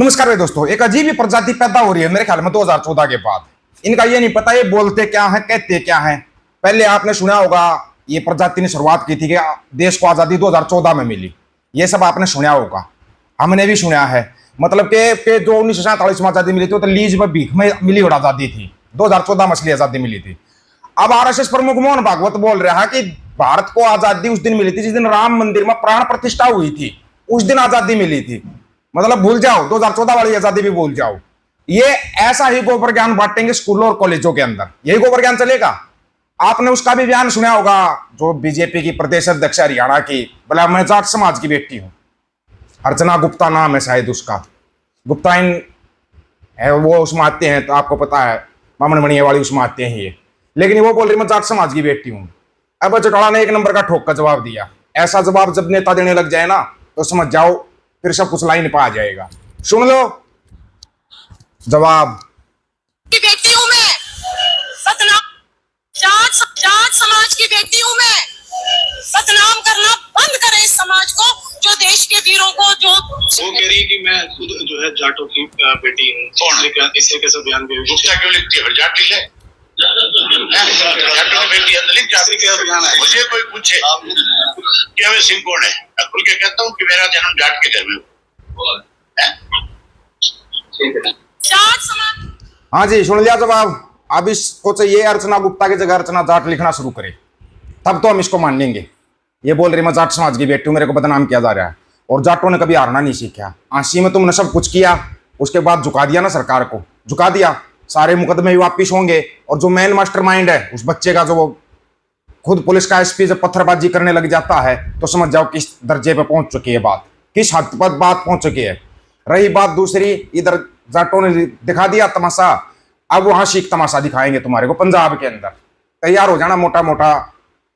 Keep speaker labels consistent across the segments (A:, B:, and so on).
A: नमस्कार भाई दोस्तों, एक अजीब ही प्रजाति पैदा हो रही है मेरे ख्याल में 2014 के बाद। इनका ये नहीं पता ये बोलते क्या है कहते क्या है। पहले आपने सुना होगा ये प्रजाति ने शुरुआत की थी कि देश को आजादी 2014 में मिली। ये सब आपने सुना होगा, हमने भी सुना है। मतलब कि जो 1947 में आजादी मिली थी तो लीज में भीख में मिली और आजादी थी। 2014 में असली आजादी मिली थी। अब आरएसएस प्रमुख मोहन भागवत बोल रहा है कि भारत को आजादी उस दिन मिली थी जिस दिन राम मंदिर में प्राण प्रतिष्ठा हुई थी, उस दिन आजादी मिली थी। मतलब भूल जाओ, 2014 वाली आजादी भी भूल जाओ। ये ऐसा ही गोबर ज्ञान बांटेंगे स्कूलों और कॉलेजों के अंदर, यही गोबर ज्ञान चलेगा। आपने उसका भी बयान सुना होगा जो बीजेपी की प्रदेश अध्यक्ष हरियाणा की, बोला मैं जाट समाज की बेटी हूं। अर्चना गुप्ता नाम है शायद उसका, गुप्ता इन है वो, उसमें आते हैं तो आपको पता है मामन मणिया वाली उसमें आते हैं ये। लेकिन वो बोल रही मैं जाट समाज की बेटी हूं। अब चौटाला ने एक नंबर का ठोक का जवाब दिया। ऐसा जवाब जब नेता देने लग जाए ना तो समझ जाओ फिर सब कुछ लाइन पे आ जाएगा। सुन लो जवाब।
B: की बेटी हूं मैं, बदनाम जाट समाज की बेटी हूं मैं। बदनाम करना बंद करें इस समाज को, जो देश के वीरों को जो
C: वो कह रही है कि मैं खुद जो है जाटों की बेटी हूँ। कौन इससे कैसे बयान दे गुप्ता क्यों लिखती है जाट लिखे मुझे कोई पूछे कि हमें सिंह कौन है, खुल के कहता हूँ कि मेरा जन्म जाट के घर में
B: जाट समाज।
A: हाँ जी, सुन लिया जवाब। अब इसको चाहिए अर्चना गुप्ता की जगह अर्चना जाट लिखना शुरू करे, तब तो हम इसको मान लेंगे। ये बोल रही मैं जाट समाज की बेटी हूँ, मेरे को बदनाम किया जा रहा है। और जाटों ने कभी हारना नहीं सीखा। 80 में तुमने सब कुछ किया, उसके बाद झुका दिया ना, सरकार को झुका दिया। सारे मुकदमे भी वापिस होंगे। और जो मेन मास्टरमाइंड है उस बच्चे का, जो वो खुद पुलिस का एसपी जब पत्थरबाजी करने लग जाता है तो समझ जाओ किस दर्जे पे पहुंच चुकी है बात, किस हद पर बात पहुंच चुकी है। रही बात दूसरी, इधर जाटों ने दिखा दिया तमाशा, अब वहां शीख तमाशा दिखाएंगे तुम्हारे को पंजाब के अंदर। तैयार हो जाना मोटा मोटा,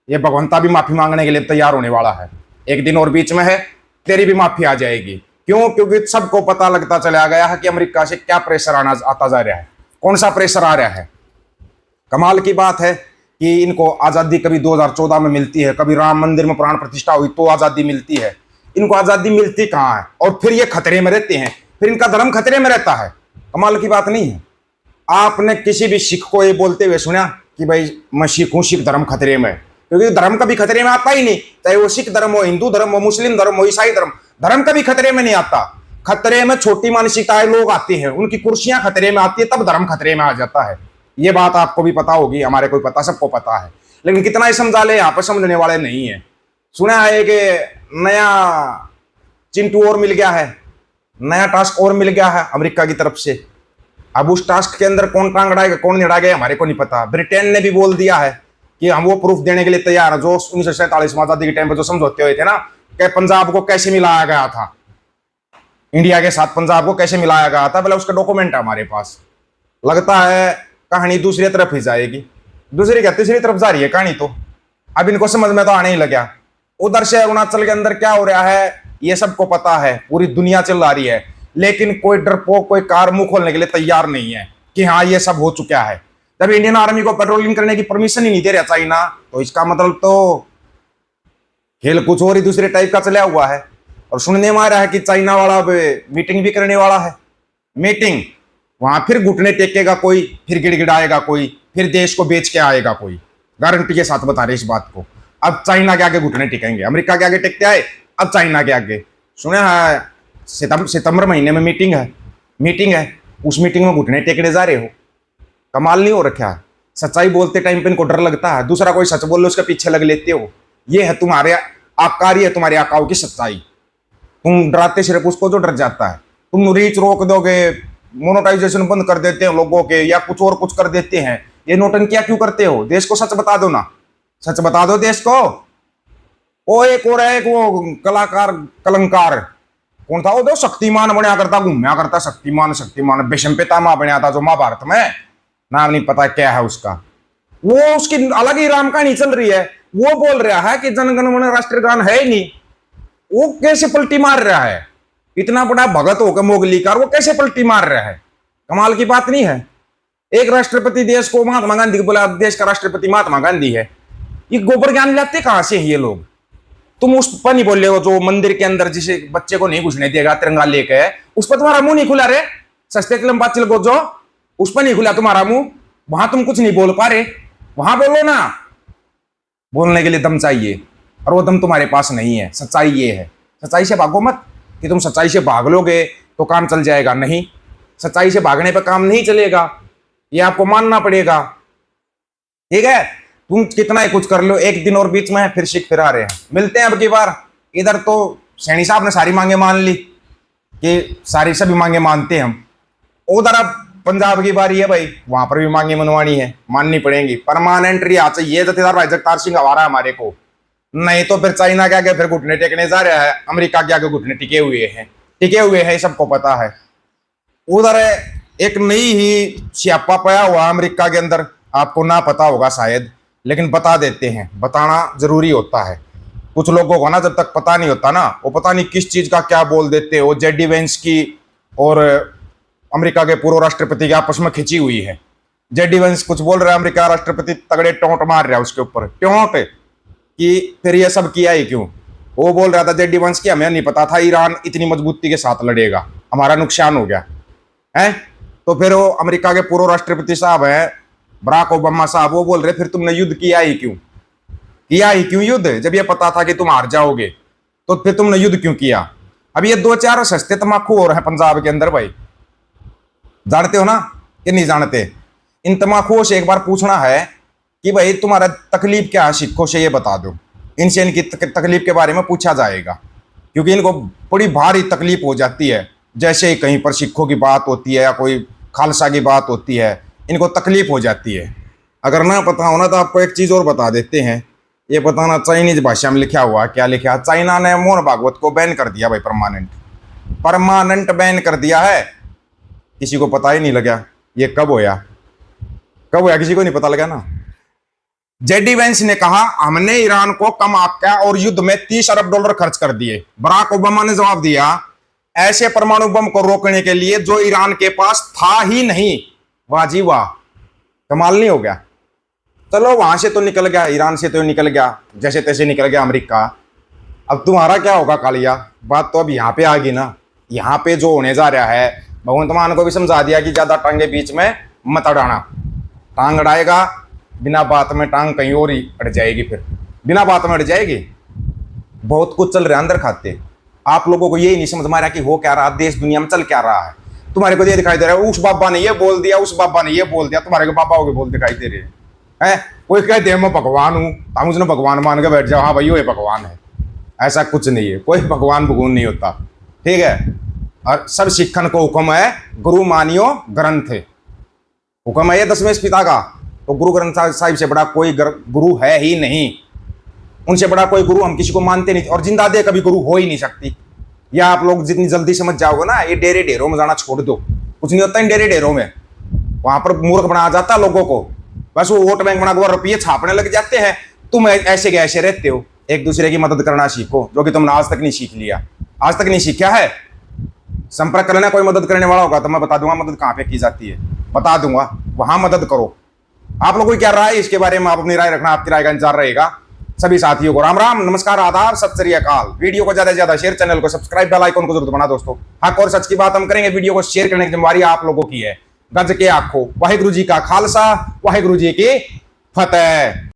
A: ये भगवंता भी माफी मांगने के लिए तैयार होने वाला है। एक दिन और बीच में है, तेरी भी माफी आ जाएगी। क्यों? क्योंकि सबको पता लगता चला गया है कि अमेरिका से क्या प्रेशर आता जा रहा है। कौन सा प्रेशर आ रहा है? कमाल की बात है कि इनको आजादी कभी 2014 में मिलती है, कभी राम मंदिर में प्राण प्रतिष्ठा हुई तो आजादी मिलती है। इनको आजादी मिलती कहाँ है? और फिर ये खतरे में रहते हैं, फिर इनका धर्म खतरे में रहता है। कमाल की बात नहीं है? आपने किसी भी सिख को ये बोलते हुए सुना कि भाई मैं सिख हूं, सिख धर्म खतरे में? क्योंकि धर्म कभी खतरे में आता ही नहीं, चाहे वो सिख धर्म हो, हिंदू धर्म हो, मुस्लिम धर्म हो, ईसाई धर्म कभी खतरे में नहीं आता। खतरे में छोटी मानसिकताएं लोग आते हैं, उनकी कुर्सियां खतरे में आती है, तब धर्म खतरे में आ जाता है। ये बात आपको भी पता होगी, हमारे को पता, सबको पता है। लेकिन कितना ही समझा ले, यहाँ पर समझने वाले नहीं है। सुना है कि नया चिंटू और मिल गया है, नया टास्क और मिल गया है अमेरिका की तरफ से। अब उस टास्क के अंदर कौन टांग अड़ाएगा कौन नहीं अड़ाएगा हमारे को नहीं पता। ब्रिटेन ने भी बोल दिया है कि हम वो प्रूफ देने के लिए तैयार है जो 1947 में आजादी के टाइम पर जो समझौते हुए थे ना, कि पंजाब को कैसे मिलाया गया था, इंडिया के साथ पंजाब को कैसे मिलाया गया था, बोले उसका डॉक्यूमेंट है हमारे पास। लगता है कहानी दूसरी तरफ ही जाएगी, दूसरी क्या तीसरी तरफ जा रही है कहानी। तो अब इनको समझ में तो आने ही लगा। उधर से अरुणाचल के अंदर क्या हो रहा है ये सबको पता है, पूरी दुनिया चल रही है। लेकिन कोई डरपोक, कोई कार मुंह खोलने के लिए तैयार नहीं है कि हाँ ये सब हो चुका है। जब इंडियन आर्मी को पेट्रोलिंग करने की परमिशन ही नहीं दे रहा चाइना, तो इसका मतलब तो खेल कुछ और ही दूसरे टाइप का चला हुआ है। और सुनने में आ रहा है कि चाइना वाला मीटिंग भी करने वाला है। मीटिंग वहां फिर घुटने टेकेगा कोई, फिर गिड़गिड़ाएगा कोई, फिर देश को बेच के आएगा कोई। गारंटी के साथ बता रहे इस बात को। अब चाइना के आगे घुटने टिकेंगे, अमेरिका के आगे टिकते आए, अब चाइना के आगे। सुना है सितंबर महीने में मीटिंग है, उस मीटिंग में घुटने टेकने जा रहे हो। कमाल नहीं हो रखा है? सच्चाई बोलते टाइम पे इनको डर लगता है, दूसरा कोई सच बोल लो उसके पीछे लग लेते हो। ये है तुम्हारे आकारी है, तुम्हारे आकाओं की सच्चाई। तुम डराते सिर्फ उसको जो डर जाता है। तुम रीच रोक दोगे, मोनेटाइजेशन बंद कर देते हो लोगों के, या कुछ और कुछ कर देते हैं। ये नौटंकियां क्यों करते हो? देश को सच बता दो ना, सच बता दो देश को। वो एक और है, वो कलाकार कलंकार कौन था वो, शक्तिमान बनया करता, घूमया करता, शक्तिमान भीष्म पितामह बनया था जो महाभारत में, नाम नहीं पता क्या है उसका। वो उसकी अलग ही राम कहानी चल रही है। वो बोल रहा है कि जनगण मन राष्ट्रीय गान है ही नहीं। वो कैसे पलटी मार रहा है? इतना बड़ा भगत होकर मोगली का वो कैसे पलटी मार रहा है? कमाल की बात नहीं है? एक राष्ट्रपति देश को महात्मा गांधी को बोला, देश का राष्ट्रपति महात्मा गांधी है। ये गोबर ज्ञान लाते कहां से ये लोग? तुम उस पर नहीं बोल रहे हो जो मंदिर के अंदर जिसे बच्चे को नहीं घुसने देगा तिरंगा लेके, उस पर तुम्हारा मुंह नहीं खुला रे। सस्ते लंबा चिलको जो उस पर नहीं खुला तुम्हारा मुंह, वहां तुम कुछ नहीं बोल पा रहे, वहां बोलो ना। बोलने के लिए दम चाहिए और वो दम तुम्हारे पास नहीं है। सच्चाई ये है, सच्चाई से भागो मत कि तुम सच्चाई से भाग लोगे तो काम चल जाएगा। नहीं, सच्चाई से भागने पर काम नहीं चलेगा, ये आपको मानना पड़ेगा। ठीक है, तुम कितना ही कुछ कर लो, एक दिन और बीच में फिर शिक फिरा रहे हैं। मिलते हैं अब की बार। इधर तो सैनी साहब ने सारी मांगे मान ली कि सारी सभी मांगे मानते हैं हम। उधर अब पंजाब की बारी है भाई, वहां पर भी मांगे मनवानी है, माननी पड़ेंगी। परमानेंट रिहा चाहिए जथेदार भाई जगतार सिंह हमारा हमारे को, नहीं तो फिर चाइना के आगे फिर घुटने टेकने जा रहा है, अमेरिका के आगे घुटने टिके हुए हैं, सबको पता है। उधर एक नई ही स्यापा पाया हुआ अमेरिका के अंदर, आपको ना पता होगा शायद, लेकिन बता देते हैं, बताना जरूरी होता है। कुछ लोगों को ना जब तक पता नहीं होता ना, वो पता नहीं किस चीज का क्या बोल देते हो। जेडी वेंस की और अमेरिका के पूर्व राष्ट्रपति की आपस में खिंची हुई है। जेडी वेंस कुछ बोल रहा है, अमेरिका राष्ट्रपति तगड़े टोंट मार रहा है उसके ऊपर, टोंट कि फिर ये सब किया ही क्यों। वो बोल रहा था जेडी वेंस की हमें नहीं पता था ईरान इतनी मजबूती के साथ लड़ेगा, हमारा नुकसान हो गया है। तो फिर वो अमेरिका के पूर्व राष्ट्रपति साहब हैं बराक ओबामा साहब, वो बोल रहे फिर तुमने युद्ध किया ही क्यों युद्ध, जब ये पता था कि तुम हार जाओगे तो फिर तुमने युद्ध क्यों किया। अब ये 2-4 सस्ते तम्बाकू हो रहे हैं पंजाब के अंदर भाई, जानते हो ना कि नहीं जानते। इन तम्बाकुओं से एक बार पूछना है कि भाई तुम्हारा तकलीफ क्या है, सिखों से ये बता दो। इनसे इनकी तकलीफ के बारे में पूछा जाएगा, क्योंकि इनको बड़ी भारी तकलीफ हो जाती है। जैसे ही कहीं पर सिखों की बात होती है या कोई खालसा की बात होती है, इनको तकलीफ हो जाती है। अगर ना पता हो ना तो आपको एक चीज़ और बता देते हैं, ये बताना चाइनीज भाषा में लिखा हुआ, क्या लिखा है। चाइना ने मोहन भागवत को बैन कर दिया भाई, परमानेंट बैन कर दिया है। किसी को पता ही नहीं लगा ये कब होया, किसी को नहीं पता लगा ना। जेडी वेंस ने कहा हमने ईरान को कम आंका और युद्ध में $30 अरब खर्च कर दिए। बराक ओबामा ने जवाब दिया ऐसे परमाणु बम को रोकने के लिए जो ईरान के पास था ही नहीं। वाह जी वाह, कमाल नहीं हो गया। चलो वहां से तो निकल गया, ईरान से तो निकल गया, जैसे तैसे निकल गया अमेरिका। अब तुम्हारा क्या होगा कालिया, बात तो अब यहाँ पे आ गई ना। यहाँ पे जो होने जा रहा है, भगवंत मान को भी समझा दिया कि ज्यादा टांगे बीच में मत अड़ाना। टांग अड़ाएगा बिना बात में, टांग कहीं और ही अड़ जाएगी, फिर बिना बात में अड़ जाएगी। बहुत कुछ चल रहा है अंदर खाते, आप लोगों को यही नहीं समझ में आ रहा कि हो क्या रहा, देश दुनिया में चल क्या रहा है। तुम्हारे को ये दिखाई दे रहा है उस बाबा ने ये बोल दिया, उस बाबा ने ये बोल दिया, तुम्हारे को बाबा हो बोल दिखाई दे रहे हैं। कोई कहते हैं मैं भगवान हूँ, हम उसने भगवान मान के बैठ जाओ, हाँ भाई ये भगवान है। ऐसा कुछ नहीं है, कोई भगवान भगवान नहीं होता, ठीक है। और सब सिखन को हुक्म है गुरु मानियो ग्रंथ, हुक्म है ये 10वें पिता का। तो गुरु ग्रंथ साहिब से बड़ा कोई गुरु है ही नहीं, उनसे बड़ा कोई गुरु हम किसी को मानते नहीं, और जिंदा दे कभी गुरु हो ही नहीं सकती। या आप लोग जितनी जल्दी समझ जाओगे ना, ये डेरे डेरों में जाना छोड़ दो, कुछ नहीं होता इन डेरे डेरों में। वहां पर मूर्ख बनाया जाता लोगों को, बस वो वोट बैंक बना रुपये छापने लग जाते हैं। तुम ऐसे के ऐसे रहते हो, एक दूसरे की मदद करना सीखो, जो कि तुमने आज तक नहीं सीख लिया, आज तक नहीं सीखा है। संपर्क करना, कोई मदद करने वाला होगा तो मैं बता दूंगा मदद कहाँ पे की जाती है, बता दूंगा, वहां मदद करो। आप लोगों की क्या राय है इसके बारे में, आप अपनी राय रखना, आपकी राय का इंतजार रहेगा। सभी साथियों को राम राम, नमस्कार, आदाब, सत श्री अकाल। वीडियो को ज्यादा से ज्यादा शेयर, चैनल को सब्सक्राइब, बेल आइकन को जरूर दबाना दोस्तों। हक और सच की बात हम करेंगे, वीडियो को शेयर करने की जिम्मेवारी आप लोगों की है। गज के आखो, वाहिगुरु जी का खालसा, वाहिगुरु जी की फतेह।